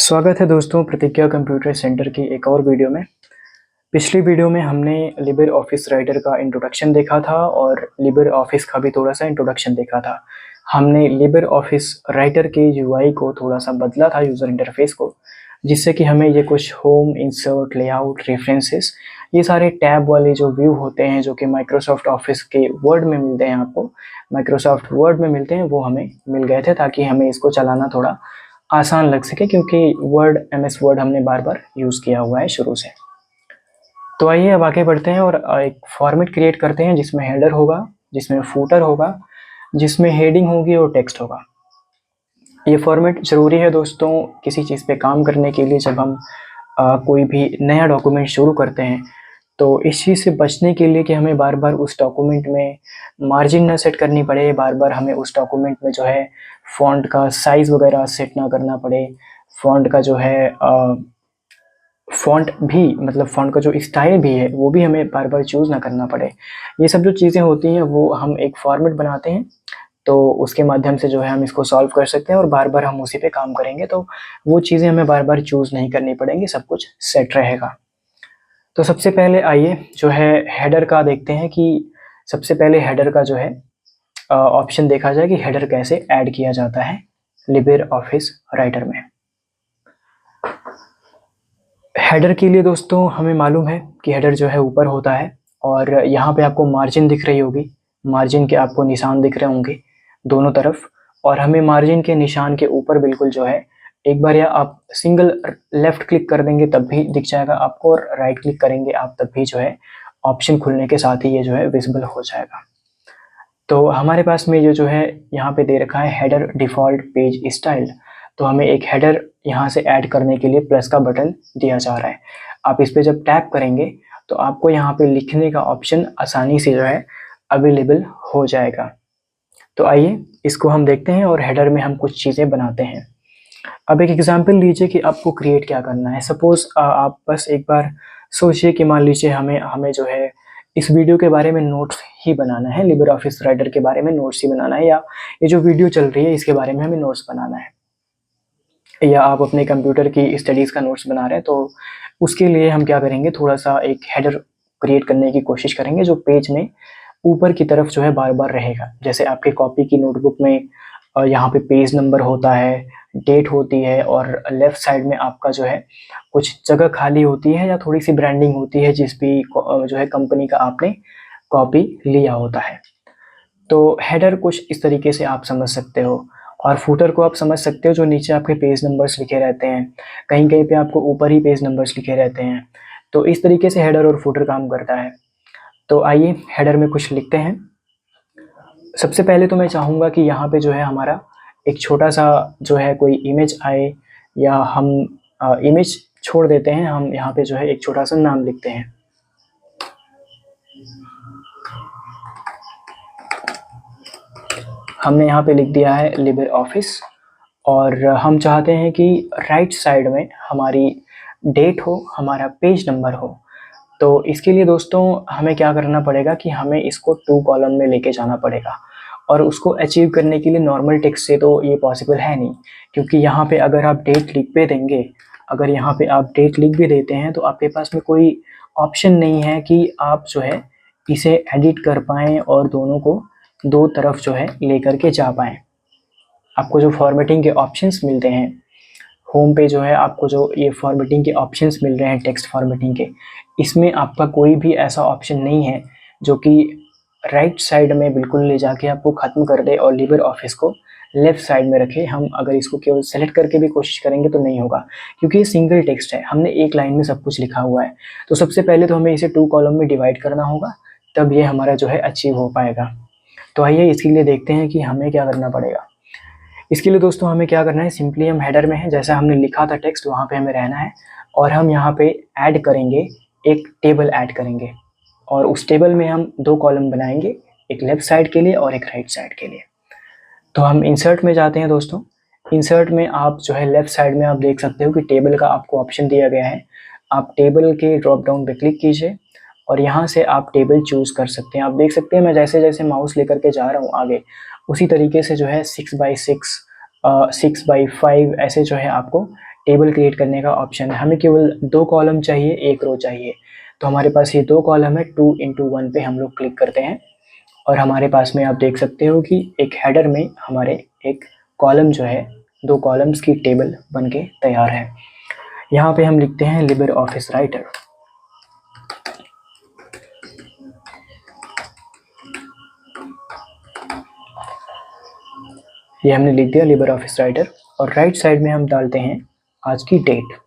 स्वागत है दोस्तों प्रतिज्ञा कंप्यूटर सेंटर की एक और वीडियो में। पिछली वीडियो में हमने लिबर ऑफिस राइटर का इंट्रोडक्शन देखा था और लिबर ऑफिस का भी थोड़ा सा इंट्रोडक्शन देखा था। हमने लिबर ऑफिस राइटर के यूआई को थोड़ा सा बदला था, यूज़र इंटरफेस को, जिससे कि हमें ये कुछ होम, इंसर्ट, लेआउट, रेफरेंसेस, ये सारे टैब वाले जो व्यू होते हैं जो कि माइक्रोसॉफ्ट ऑफिस के वर्ड में मिलते हैं, आपको माइक्रोसॉफ्ट वर्ड में मिलते हैं, वो हमें मिल गए थे ताकि हमें इसको चलाना थोड़ा आसान लग सके, क्योंकि वर्ड, एमएस वर्ड हमने बार बार यूज़ किया हुआ है शुरू से। तो आइए अब आगे बढ़ते हैं और एक फॉर्मेट क्रिएट करते हैं जिसमें हेडर होगा, जिसमें फूटर होगा, जिसमें हेडिंग होगी और टेक्स्ट होगा। ये फॉर्मेट ज़रूरी है दोस्तों किसी चीज़ पे काम करने के लिए। जब हम कोई भी नया डॉक्यूमेंट शुरू करते हैं तो इस चीज़ से बचने के लिए कि हमें बार बार उस डॉक्यूमेंट में मार्जिन ना सेट करनी पड़े, बार बार हमें उस डॉक्यूमेंट में जो है फ़ॉन्ट का साइज़ वगैरह सेट ना करना पड़े, फ़ॉन्ट का जो है फ़ॉन्ट भी, मतलब फ़ॉन्ट का जो स्टाइल भी है वो भी हमें बार बार चूज़ ना करना पड़े। ये सब जो चीज़ें होती हैं वो हम एक फॉर्मेट बनाते हैं, तो उसके माध्यम से जो है हम इसको सॉल्व कर सकते हैं और बार बार हम उसी पे काम करेंगे, तो वो चीज़ें हमें बार बार चूज़ नहीं करनी पड़ेंगी, सब कुछ सेट रहेगा। तो सबसे पहले आइए जो है हेडर का देखते हैं कि सबसे पहले हेडर का जो है ऑप्शन देखा जाए कि हेडर कैसे ऐड किया जाता है लिबर ऑफिस राइटर में। हेडर के लिए दोस्तों हमें मालूम है कि हेडर जो है ऊपर होता है और यहाँ पे आपको मार्जिन दिख रही होगी, मार्जिन के आपको निशान दिख रहे होंगे दोनों तरफ, और हमें मार्जिन के निशान के ऊपर बिल्कुल जो है एक बार या आप सिंगल लेफ़्ट क्लिक कर देंगे तब भी दिख जाएगा आपको, और राइट क्लिक करेंगे आप तब भी जो है ऑप्शन खुलने के साथ ही ये जो है विजिबल हो जाएगा। तो हमारे पास में ये जो है यहाँ पे दे रखा है हेडर डिफ़ॉल्ट पेज स्टाइल, तो हमें एक हेडर यहाँ से ऐड करने के लिए प्लस का बटन दिया जा रहा है। आप इस पे जब टैप करेंगे तो आपको यहाँ पे लिखने का ऑप्शन आसानी से जो है अवेलेबल हो जाएगा। तो आइए इसको हम देखते हैं और हेडर में हम कुछ चीज़ें बनाते हैं। अब एक एग्जांपल लीजिए कि आपको क्रिएट क्या करना है। सपोज़ आप बस एक बार सोचिए कि मान लीजिए हमें हमें जो है इस वीडियो के बारे में नोट्स ही बनाना है, लिबर ऑफिस राइटर के बारे में नोट्स ही बनाना है, या ये जो वीडियो चल रही है इसके बारे में हमें नोट्स बनाना है, या आप अपने कंप्यूटर की स्टडीज़ का नोट्स बना रहे हैं। तो उसके लिए हम क्या करेंगे, थोड़ा सा एक हेडर क्रिएट करने की कोशिश करेंगे जो पेज में ऊपर की तरफ जो है बार बार रहेगा। जैसे आपके कॉपी की नोटबुक में यहाँ पे पेज नंबर होता है, डेट होती है, और लेफ़्ट साइड में आपका जो है कुछ जगह खाली होती है या थोड़ी सी ब्रांडिंग होती है जिस भी जो है कंपनी का आपने कॉपी लिया होता है। तो हेडर कुछ इस तरीके से आप समझ सकते हो, और फूटर को आप समझ सकते हो जो नीचे आपके पेज नंबर्स लिखे रहते हैं, कहीं कहीं पे आपको ऊपर ही पेज नंबर्स लिखे रहते हैं। तो इस तरीके से हेडर और फूटर काम करता है। तो आइए हेडर में कुछ लिखते हैं। सबसे पहले तो मैं चाहूँगा कि यहाँ पे जो है हमारा एक छोटा सा जो है कोई इमेज आए, या हम इमेज छोड़ देते हैं, हम यहाँ पे जो है एक छोटा सा नाम लिखते हैं। हमने यहाँ पे लिख दिया है लिबर ऑफिस, और हम चाहते हैं कि राइट साइड में हमारी डेट हो, हमारा पेज नंबर हो। तो इसके लिए दोस्तों हमें क्या करना पड़ेगा कि हमें इसको 2 कॉलम में लेके जाना पड़ेगा, और उसको अचीव करने के लिए नॉर्मल टेक्स्ट से तो ये पॉसिबल है नहीं, क्योंकि यहाँ पे अगर आप डेट लिख भी देंगे, अगर यहाँ पे आप डेट लिख भी देते हैं तो आपके पास में कोई ऑप्शन नहीं है कि आप जो है इसे एडिट कर पाएँ और दोनों को दो तरफ जो है लेकर के जा पाएँ। आपको जो फॉर्मेटिंग के ऑप्शंस मिलते हैं होम पे, जो है आपको जो ये फॉर्मेटिंग के ऑप्शंस मिल रहे हैं टेक्स्ट फॉर्मेटिंग के, इसमें आपका कोई भी ऐसा ऑप्शन नहीं है जो कि राइट साइड में बिल्कुल ले जाके आपको ख़त्म कर दे और लिबर ऑफिस को लेफ़्ट साइड में रखे। हम अगर इसको केवल सेलेक्ट करके भी कोशिश करेंगे तो नहीं होगा, क्योंकि ये सिंगल टेक्स्ट है, हमने एक लाइन में सब कुछ लिखा हुआ है। तो सबसे पहले तो हमें इसे 2 कॉलम में डिवाइड करना होगा, तब ये हमारा जो है अचीव हो पाएगा। तो आइए इसके लिए देखते हैं कि हमें क्या करना पड़ेगा। इसके लिए दोस्तों हमें क्या करना है, सिंपली हम हेडर में है, जैसा हमने लिखा था टेक्स्ट वहाँ पे हमें रहना है, और हम यहाँ पे ऐड करेंगे, एक टेबल ऐड करेंगे, और उस टेबल में हम 2 कॉलम बनाएंगे, एक लेफ़्ट साइड के लिए और एक राइट साइड के लिए। तो हम इंसर्ट में जाते हैं दोस्तों। इंसर्ट में आप जो है लेफ़्ट साइड में आप देख सकते हो कि टेबल का आपको ऑप्शन दिया गया है। आप टेबल के ड्रॉप डाउन पे क्लिक कीजिए और यहाँ से आप टेबल चूज़ कर सकते हैं। आप देख सकते हैं मैं जैसे जैसे माउस लेकर के जा रहा हूँ आगे, उसी तरीके से जो है 6 बाई 6, 6 बाई 5 ऐसे जो है आपको टेबल क्रिएट करने का ऑप्शन है। हमें केवल 2 कॉलम चाहिए, 1 रो चाहिए। तो हमारे पास ये 2 कॉलम है, 2x1 पे हम लोग क्लिक करते हैं और हमारे पास में आप देख सकते हो कि एक हेडर में हमारे एक कॉलम जो है, 2 कॉलम्स की टेबल बन के तैयार है। यहाँ पे हम लिखते हैं लिबर ऑफिस राइटर। ये हमने लिख दिया लिबर ऑफिस राइटर, और राइट साइड में हम डालते हैं आज की डेट।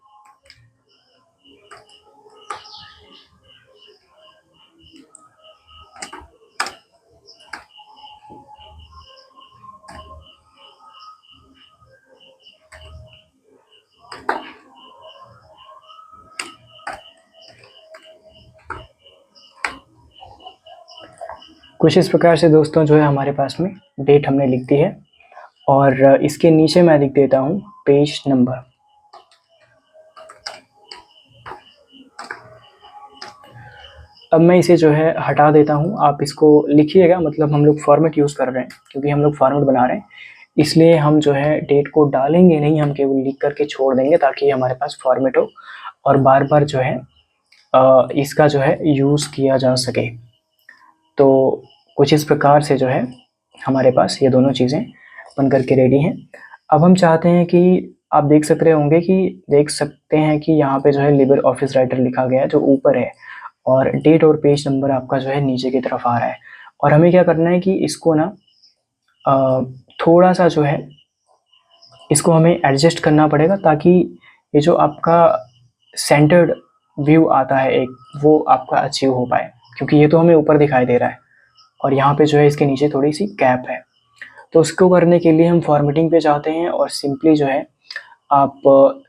कुछ इस प्रकार से दोस्तों जो है हमारे पास में डेट हमने लिख दी है, और इसके नीचे मैं लिख देता हूँ पेज नंबर। अब मैं इसे जो है हटा देता हूँ, आप इसको लिखिएगा, मतलब हम लोग फॉर्मेट यूज़ कर रहे हैं क्योंकि हम लोग फॉर्मेट बना रहे हैं, इसलिए हम जो है डेट को डालेंगे नहीं, हम केवल लिख करके छोड़ देंगे ताकि हमारे पास फॉर्मेट हो और बार बार जो है इसका जो है यूज़ किया जा सके। तो कुछ इस प्रकार से जो है हमारे पास ये दोनों चीज़ें बन करके रेडी हैं। अब हम चाहते हैं कि आप देख सकते हैं कि यहाँ पे जो है लिबर ऑफिस राइटर लिखा गया है जो ऊपर है, और डेट और पेज नंबर आपका जो है नीचे की तरफ आ रहा है। और हमें क्या करना है कि इसको ना थोड़ा सा जो है इसको हमें एडजस्ट करना पड़ेगा ताकि ये जो आपका सेंटर्ड व्यू आता है एक, वो आपका अचीव हो पाए, क्योंकि ये तो हमें ऊपर दिखाई दे रहा है और यहाँ पे जो है इसके नीचे थोड़ी सी गैप है। तो उसको करने के लिए हम फॉर्मेटिंग पे जाते हैं और सिंपली जो है आप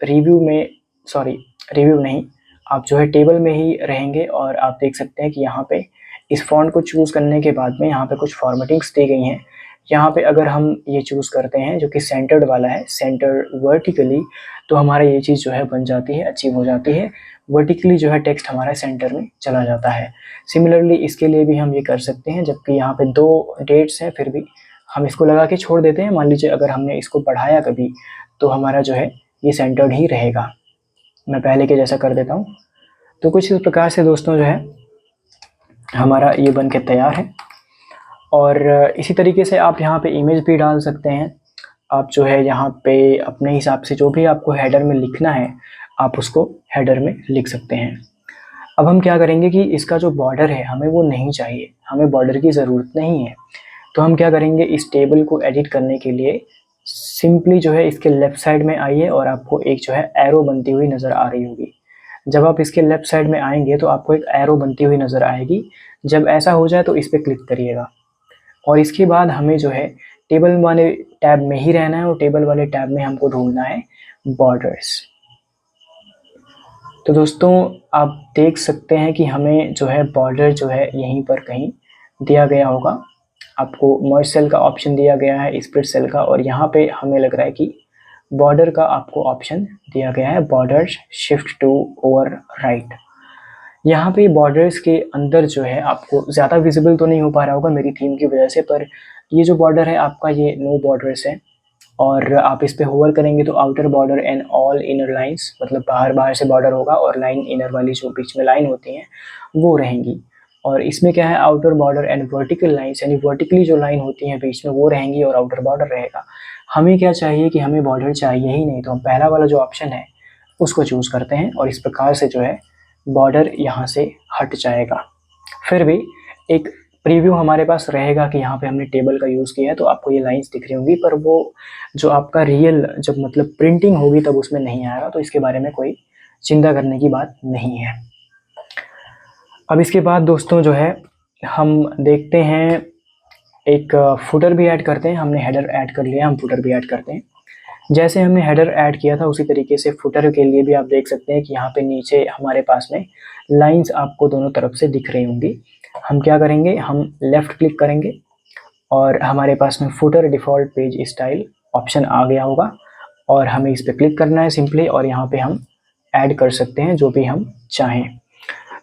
रिव्यू नहीं, आप जो है टेबल में ही रहेंगे और आप देख सकते हैं कि यहाँ पे इस फॉन्ट को चूज़ करने के बाद में यहाँ पे कुछ फॉर्मेटिंग्स दी गई हैं। यहाँ पे अगर हम ये चूज़ करते हैं जो कि सेंटर्ड वाला है, सेंटर वर्टिकली, तो हमारा ये चीज़ जो है बन जाती है, अचीव हो जाती है। वर्टिकली जो है टेक्स्ट हमारा सेंटर में चला जाता है। सिमिलरली इसके लिए भी हम ये कर सकते हैं, जबकि यहाँ पे 2 डेट्स हैं फिर भी हम इसको लगा के छोड़ देते हैं। मान लीजिए अगर हमने इसको बढ़ाया कभी तो हमारा जो है ये सेंटर्ड ही रहेगा। मैं पहले के जैसा कर देता हूँ। तो कुछ इस प्रकार से दोस्तों जो है हमारा ये बन के तैयार है। और इसी तरीके से आप यहाँ पे इमेज भी डाल सकते हैं। आप जो है यहाँ पे अपने हिसाब से जो भी आपको हेडर में लिखना है आप उसको हेडर में लिख सकते हैं। अब हम क्या करेंगे कि इसका जो बॉर्डर है हमें वो नहीं चाहिए, हमें बॉर्डर की ज़रूरत नहीं है। तो हम क्या करेंगे, इस टेबल को एडिट करने के लिए सिंपली जो है इसके लेफ़्ट साइड में आइए और आपको एक जो है एरो बनती हुई नज़र आ रही होगी। जब आप इसके लेफ़्ट साइड में आएंगे तो आपको एक एरो बनती हुई नज़र आएगी। जब ऐसा हो जाए तो इस पर क्लिक करिएगा और इसके बाद हमें जो है टेबल वाले टैब में ही रहना है और टेबल वाले टैब में हमको ढूंढना है बॉर्डर्स। तो दोस्तों आप देख सकते हैं कि हमें जो है बॉर्डर जो है यहीं पर कहीं दिया गया होगा। आपको मर्ज सेल का ऑप्शन दिया गया है, स्प्लिट सेल का, और यहाँ पे हमें लग रहा है कि बॉर्डर का आपको ऑप्शन दिया गया है, border shift to over right. यहाँ पे बॉर्डर्स के अंदर जो है आपको ज़्यादा विजिबल तो नहीं हो पा रहा होगा मेरी थीम की वजह से, पर ये जो बॉर्डर है आपका ये नो बॉर्डर्स है। और आप इस पे होवर करेंगे तो outer border and all inner lines, मतलब बाहर से बॉर्डर होगा और लाइन इनर वाली जो बीच में लाइन होती हैं वो रहेंगी। और इसमें क्या है, outer border and vertical lines, यानी वर्टिकली जो लाइन होती हैं बीच में वो रहेंगी और आउटर बॉर्डर रहेगा। हमें क्या चाहिए कि हमें बॉर्डर चाहिए ही नहीं, तो हम पहला वाला जो ऑप्शन है उसको चूज़ करते हैं और इस प्रकार से जो है बॉर्डर यहाँ से हट जाएगा। फिर भी एक प्रीव्यू हमारे पास रहेगा कि यहाँ पे हमने टेबल का यूज़ किया है, तो आपको ये लाइंस दिख रही होंगी, पर वो जो आपका रियल जब मतलब प्रिंटिंग होगी तब उसमें नहीं आएगा, तो इसके बारे में कोई चिंता करने की बात नहीं है। अब इसके बाद दोस्तों जो है हम देखते हैं एक फुटर भी ऐड करते हैं। हमने हेडर ऐड कर लिया, हम फुटर भी ऐड करते हैं। जैसे हमने हेडर ऐड किया था उसी तरीके से फुटर के लिए भी आप देख सकते हैं कि यहाँ पे नीचे हमारे पास में लाइंस आपको दोनों तरफ से दिख रही होंगी। हम क्या करेंगे, हम लेफ़्ट क्लिक करेंगे और हमारे पास में footer default page style option आ गया होगा और हमें इस पर क्लिक करना है सिंपली, और यहाँ पे हम ऐड कर सकते हैं जो भी हम चाहें।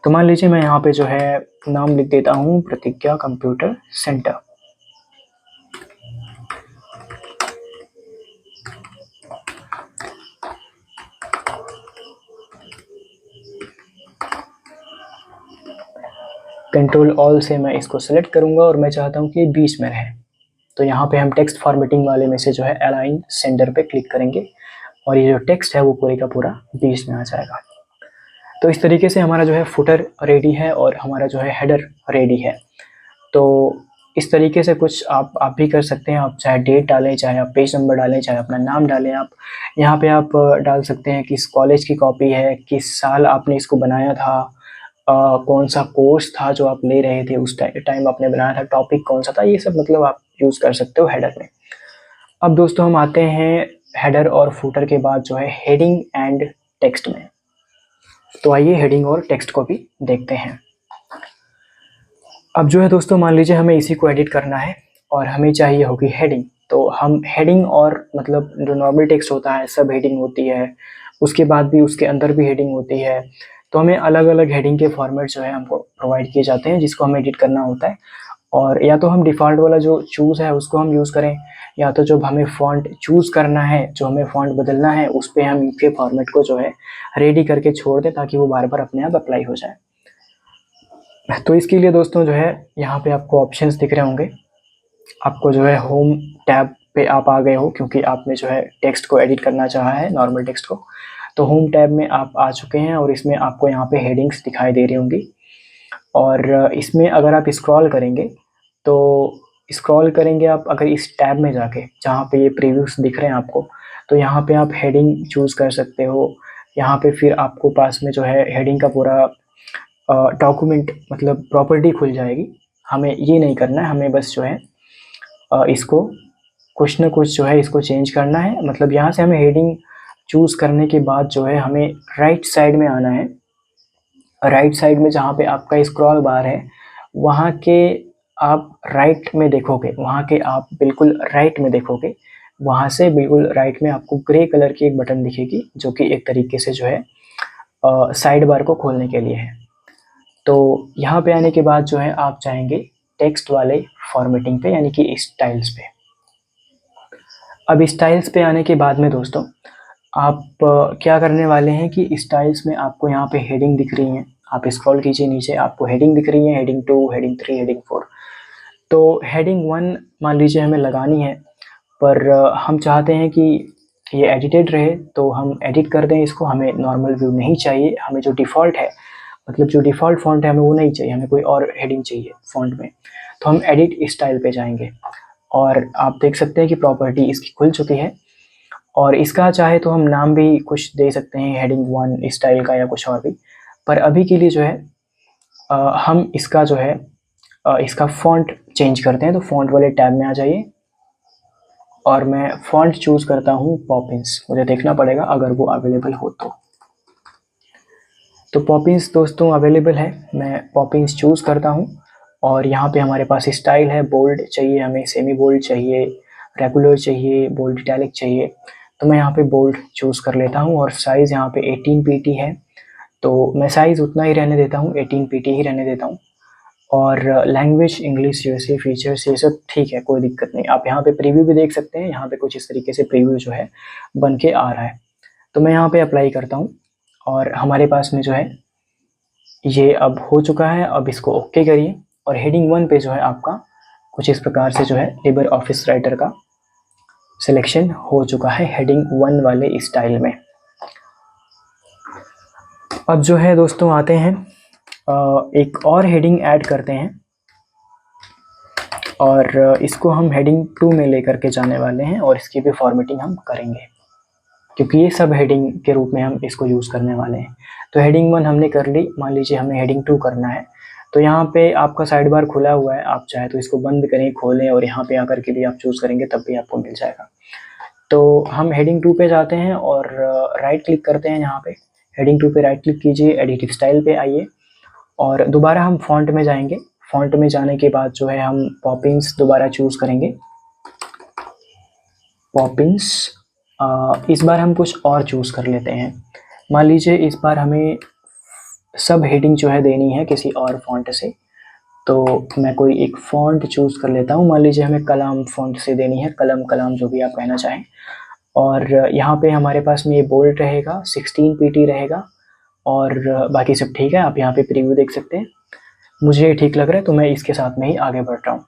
तो मान लीजिए मैं यहाँ पे जो है नाम लिख देता हूँ प्रतिज्ञा कंप्यूटर सेंटर। कंट्रोल ऑल से मैं इसको सेलेक्ट करूँगा और मैं चाहता हूँ कि बीच में रहे। तो यहाँ पे हम टेक्स्ट फॉर्मेटिंग वाले में से जो है अलाइन सेंटर पे क्लिक करेंगे और ये जो टेक्स्ट है वो पूरे का पूरा बीच में आ जाएगा। तो इस तरीके से हमारा जो है फुटर रेडी है और हमारा जो है हेडर रेडी है। तो इस तरीके से कुछ आप भी कर सकते हैं। आप चाहे डेट डालें, चाहे आप पेज नंबर डालें, चाहे अपना नाम डालें। आप यहाँ पे आप डाल सकते हैं किस कॉलेज की कॉपी है, किस साल आपने इसको बनाया था, कौन सा कोर्स था जो आप ले रहे थे उस टाइम आपने बनाया था, टॉपिक कौन सा था, ये सब मतलब आप यूज़ कर सकते हो हेडर में। अब दोस्तों हम आते हैं हेडर और फुटर के बाद जो है हेडिंग एंड टेक्स्ट में। तो आइए हेडिंग और टेक्स्ट को भी देखते हैं। अब जो है दोस्तों मान लीजिए हमें इसी को एडिट करना है और हमें चाहिए होगी हेडिंग। तो हम हेडिंग और मतलब जो नॉर्मल टेक्स्ट होता है सब हेडिंग होती है, उसके बाद भी उसके अंदर भी हेडिंग होती है। तो हमें अलग अलग हेडिंग के फॉर्मेट जो है हमको प्रोवाइड किए जाते हैं जिसको हमें एडिट करना होता है। और या तो हम डिफ़ॉल्ट वाला जो चूज़ है उसको हम यूज़ करें, या तो जब हमें फ़ॉन्ट चूज़ करना है, जो हमें फ़ॉन्ट बदलना है, उस पे हम के फॉर्मेट को जो है रेडी करके छोड़ दें ताकि वो बार बार अपने आप अप्लाई हो जाए। तो इसके लिए दोस्तों जो है यहाँ पे आपको ऑप्शंस दिख रहे होंगे। आपको जो है होम टैब पे आप आ गए हो क्योंकि आपने जो है टेक्स्ट को एडिट करना चाहा है, नॉर्मल टेक्स्ट को। तो होम टैब में आप आ चुके हैं और इसमें आपको यहाँ पे हेडिंग्स दिखाई दे रही होंगी। और इसमें अगर आप स्क्रॉल करेंगे तो स्क्रॉल करेंगे आप अगर इस टैब में जाके जहाँ पे ये प्रीव्यूज़ दिख रहे हैं आपको, तो यहाँ पे आप हेडिंग चूज़ कर सकते हो। यहाँ पे फिर आपको पास में जो है हेडिंग का पूरा डॉक्यूमेंट मतलब प्रॉपर्टी खुल जाएगी। हमें ये नहीं करना है, हमें बस जो है इसको कुछ ना कुछ जो है इसको चेंज करना है। मतलब यहाँ से हमें हेडिंग चूज़ करने के बाद जो है हमें राइट साइड में आना है। राइट साइड में जहाँ पे आपका स्क्रॉल बार है वहाँ के आप राइट में देखोगे, वहाँ के आप बिल्कुल राइट में देखोगे, वहाँ से बिल्कुल राइट में आपको ग्रे कलर की एक बटन दिखेगी जो कि एक तरीके से जो है साइड बार को खोलने के लिए है। तो यहाँ पे आने के बाद जो है आप जाएंगे टेक्स्ट वाले फॉर्मेटिंग पे यानी कि स्टाइल्स पे। अब स्टाइल्स पे आने के बाद में दोस्तों आप क्या करने वाले हैं कि स्टाइल्स में आपको यहाँ पे हेडिंग दिख रही हैं। आप स्क्रॉल कीजिए नीचे, आपको हेडिंग दिख रही है, हेडिंग 2, हेडिंग 3, हेडिंग 4। तो हेडिंग 1 मान लीजिए हमें लगानी है, पर हम चाहते हैं कि ये एडिटेड रहे तो हम एडिट कर दें इसको। हमें नॉर्मल व्यू नहीं चाहिए, हमें जो डिफ़ॉल्ट है मतलब जो डिफ़ॉल्ट फ़ॉन्ट है हमें वो नहीं चाहिए, हमें कोई और हेडिंग चाहिए फ़ॉन्ट में। तो हम एडिट स्टाइल पे जाएंगे और आप देख सकते हैं कि प्रॉपर्टी इसकी खुल चुकी है। और इसका चाहे तो हम नाम भी कुछ दे सकते हैं हेडिंग 1 स्टाइल का या कुछ और भी। पर अभी के लिए जो है हम इसका जो है इसका फ़ॉन्ट चेंज करते हैं। तो फ़ॉन्ट वाले टैब में आ जाइए और मैं फ़ॉन्ट चूज़ करता हूँ पॉपिंस। मुझे देखना पड़ेगा अगर वो अवेलेबल हो तो पॉपिंस दोस्तों अवेलेबल है, मैं पॉपिंस चूज़ करता हूँ। और यहाँ पे हमारे पास स्टाइल है, बोल्ड चाहिए हमें, सेमी बोल्ड चाहिए, रेगुलर चाहिए, बोल्ड इटैलिक चाहिए। तो मैं यहाँ पे बोल्ड चूज़ कर लेता हूँ और साइज़ यहाँ पे 18 पीटी है तो मैं साइज़ उतना ही रहने देता हूँ, 18 पीटी ही रहने देता हूँ। और लैंग्वेज इंग्लिश, यूएसए, फीचर्स ये सब ठीक है, कोई दिक्कत नहीं। आप यहाँ पे प्रीव्यू भी देख सकते हैं, यहाँ पे कुछ इस तरीके से प्रीव्यू जो है बन के आ रहा है। तो मैं यहाँ पे अप्लाई करता हूँ और हमारे पास में जो है ये अब हो चुका है। अब इसको ओके करिए और हेडिंग 1 पे जो है आपका कुछ इस प्रकार से जो है लिबर ऑफिस राइटर का सिलेक्शन हो चुका है हेडिंग 1 वाले स्टाइल में। अब जो है दोस्तों आते हैं एक और हेडिंग ऐड करते हैं और इसको हम हेडिंग 2 में लेकर के जाने वाले हैं और इसकी भी फॉर्मेटिंग हम करेंगे क्योंकि ये सब हेडिंग के रूप में हम इसको यूज़ करने वाले हैं। तो हेडिंग 1 हमने कर ली, मान लीजिए हमें हेडिंग 2 करना है। तो यहाँ पे आपका साइड बार खुला हुआ है, आप चाहे तो इसको बंद करें, खोलें और यहाँ पे आकर के भी आप चूज़ करेंगे तब भी आपको मिल जाएगा। तो हम हेडिंग 2 पे जाते हैं और राइट क्लिक करते हैं। यहाँ पे हेडिंग 2 पे राइट क्लिक कीजिए, एडिट स्टाइल पे आइए और दोबारा हम फ़ॉन्ट में जाएंगे। फ़ॉन्ट में जाने के बाद जो है हम पॉपिंस दोबारा चूज़ करेंगे, पॉपिंस। इस बार हम कुछ और चूज़ कर लेते हैं। मान लीजिए इस बार हमें सब हेडिंग जो है देनी है किसी और फ़ॉन्ट से, तो मैं कोई एक फ़ॉन्ट चूज़ कर लेता हूँ। मान लीजिए हमें कलाम फ़ॉन्ट से देनी है, कलम, कलाम जो भी आप कहना चाहें। और यहाँ पे हमारे पास में ये बोल्ड रहेगा, 16 पीटी रहेगा और बाकी सब ठीक है। आप यहाँ पे प्रीव्यू देख सकते हैं। मुझे ये ठीक लग रहा है, तो मैं इसके साथ में ही आगे बढ़ रहा हूँ।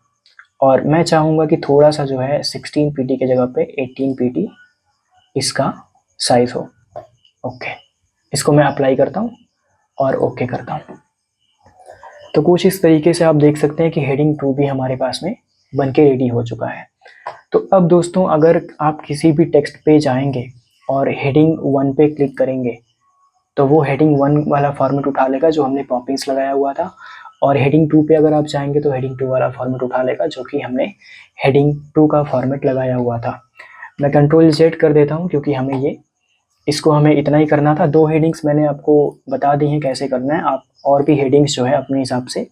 और मैं चाहूँगा कि थोड़ा सा जो है 16 पीटी के जगह पे 18 पीटी इसका साइज़ हो। ओके, इसको मैं अप्लाई करता हूँ और ओके करता हूँ। तो कुछ इस तरीके से आप देख सकते हैं कि हेडिंग 2 भी हमारे पास में बन के रेडी हो चुका है। तो अब दोस्तों, अगर आप किसी भी टेक्स्ट पे जाएंगे और हेडिंग 1 पे क्लिक करेंगे तो वो हेडिंग 1 वाला फॉर्मेट उठा लेगा जो हमने पॉपिंग्स लगाया हुआ था, और हेडिंग 2 पे अगर आप चाहेंगे तो हेडिंग 2 वाला फॉर्मेट उठा लेगा जो कि हमने हेडिंग 2 का फॉर्मेट लगाया हुआ था। मैं कंट्रोल Z कर देता हूँ क्योंकि इसको हमें इतना ही करना था। 2 हेडिंग्स मैंने आपको बता दी हैं कैसे करना है। आप और भी हेडिंग्स जो है अपने हिसाब से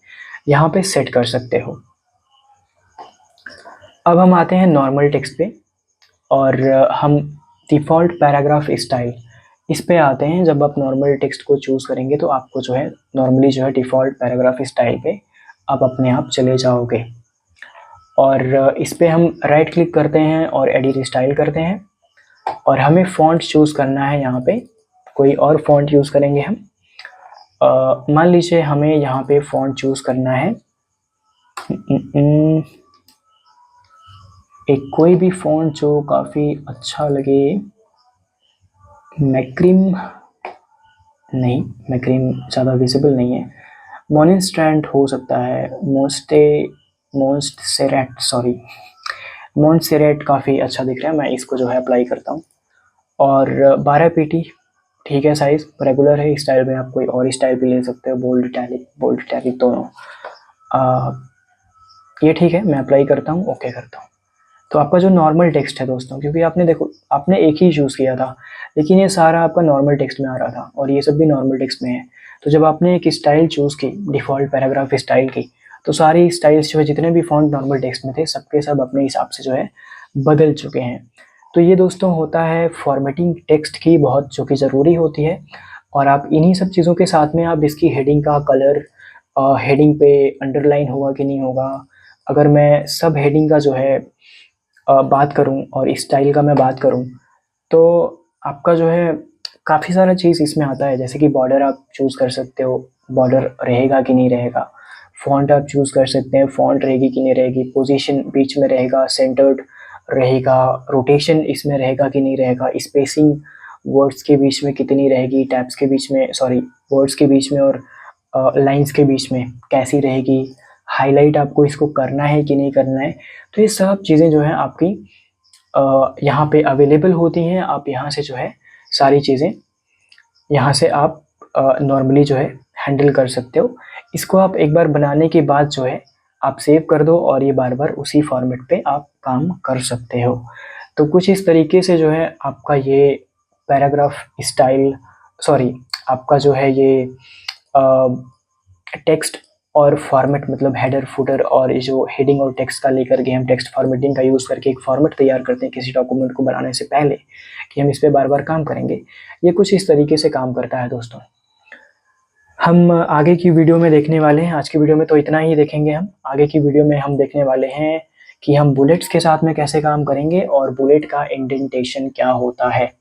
यहाँ पे सेट कर सकते हो। अब हम आते हैं नॉर्मल टेक्स्ट पे, और हम डिफ़ॉल्ट पैराग्राफ स्टाइल इस पे आते हैं। जब आप नॉर्मल टेक्स्ट को चूज़ करेंगे तो आपको जो है नॉर्मली जो है डिफ़ॉल्ट पैराग्राफ स्टाइल पे आप अपने आप चले जाओगे, और इस पे हम राइट क्लिक करते हैं और एडिट स्टाइल करते हैं, और हमें फ़ॉन्ट चूज़ करना है। यहाँ पे कोई और फ़ॉन्ट यूज़ करेंगे हम। मान लीजिए हमें यहाँ पे फ़ॉन्ट चूज़ करना है एक कोई भी फ़ॉन्ट जो काफ़ी अच्छा लगे। मैक्रिम नहीं, मैक्रिम ज़्यादा विजिबल नहीं है। मोनिस्ट्रेंट हो सकता है। मोन्सेरेट काफ़ी अच्छा दिख रहा है। मैं इसको जो है अप्लाई करता हूँ, और 12 पीटी ठीक है, साइज़ रेगुलर है। स्टाइल में आप कोई और स्टाइल भी ले सकते हो, बोल्ड इटैलिक दोनों। ये ठीक है, मैं अप्लाई करता हूँ, ओके करता हूँ। तो आपका जो नॉर्मल टेक्स्ट है दोस्तों, क्योंकि आपने देखो आपने एक ही चूज़ किया था, लेकिन ये सारा आपका नॉर्मल टेक्स्ट में आ रहा था और ये सब भी नॉर्मल टेक्स्ट में है। तो जब आपने एक स्टाइल चूज़ की, डिफ़ॉल्ट पैराग्राफ स्टाइल की, तो सारी स्टाइल्स जो है जितने भी फ़ॉन्ट नॉर्मल टेक्स्ट में थे सबके सब अपने हिसाब से जो है बदल चुके हैं। तो ये दोस्तों होता है फॉर्मेटिंग टेक्स्ट की बहुत जो कि ज़रूरी होती है। और आप इन्हीं सब चीज़ों के साथ में आप इसकी हेडिंग का कलर, हेडिंग पे अंडरलाइन होगा कि नहीं होगा, अगर मैं सब हेडिंग का जो है बात करूं और स्टाइल का मैं बात करूं, तो आपका जो है काफ़ी सारा चीज़ इसमें आता है। जैसे कि बॉर्डर आप चूज़ कर सकते हो, बॉर्डर रहेगा कि नहीं रहेगा। फ़ॉन्ट आप चूज़ कर सकते हैं, फ़ॉन्ट रहेगी कि नहीं रहेगी। पोजीशन बीच में रहेगा, सेंटर्ड रहेगा, रोटेशन इसमें रहेगा कि नहीं रहेगा। स्पेसिंग वर्ड्स के बीच में कितनी रहेगी, टैब्स के बीच में, सॉरी वर्ड्स के बीच में और लाइंस के बीच में कैसी रहेगी। हाईलाइट आपको इसको करना है कि नहीं करना है। तो ये सब चीज़ें जो है आपकी यहाँ पे अवेलेबल होती हैं। आप यहाँ से जो है सारी चीज़ें यहाँ से आप नॉर्मली जो है हैंडल कर सकते हो। इसको आप एक बार बनाने के बाद जो है आप सेव कर दो और ये बार बार उसी फॉर्मेट पे आप काम कर सकते हो। तो कुछ इस तरीके से जो है आपका ये पैराग्राफ स्टाइल, सॉरी आपका जो है ये टेक्स्ट और फॉर्मेट, मतलब हेडर फुटर और ये जो हेडिंग और टेक्स्ट का लेकर के हम टेक्स्ट फॉर्मेटिंग का यूज़ करके एक फॉर्मेट तैयार करते हैं किसी डॉक्यूमेंट को बनाने से पहले कि हम इस पे बार बार काम करेंगे। ये कुछ इस तरीके से काम करता है दोस्तों। हम आगे की वीडियो में देखने वाले हैं, आज की वीडियो में तो इतना ही देखेंगे। हम आगे की वीडियो में हम देखने वाले हैं कि हम बुलेट्स के साथ में कैसे काम करेंगे और बुलेट का इंडेंटेशन क्या होता है।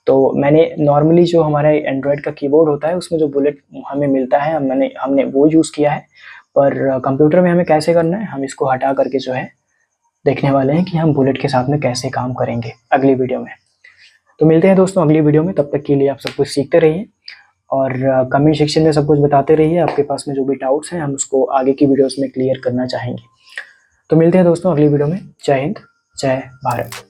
तो मैंने नॉर्मली जो हमारा एंड्रॉयड का कीबोर्ड होता है उसमें जो बुलेट हमें मिलता है हमने वो यूज़ किया है, पर कंप्यूटर में हमें कैसे करना है हम इसको हटा करके जो है देखने वाले हैं कि हम बुलेट के साथ में कैसे काम करेंगे अगली वीडियो में। तो मिलते हैं दोस्तों अगली वीडियो में, तब तक के लिए आप सब कुछ सीखते रहिए और कमेंट सेक्शन में सब कुछ बताते रहिए। आपके पास में जो भी डाउट्स हैं हम उसको आगे की वीडियोज़ में क्लियर करना चाहेंगे। तो मिलते हैं दोस्तों अगली वीडियो में। जय हिंद, जय भारत।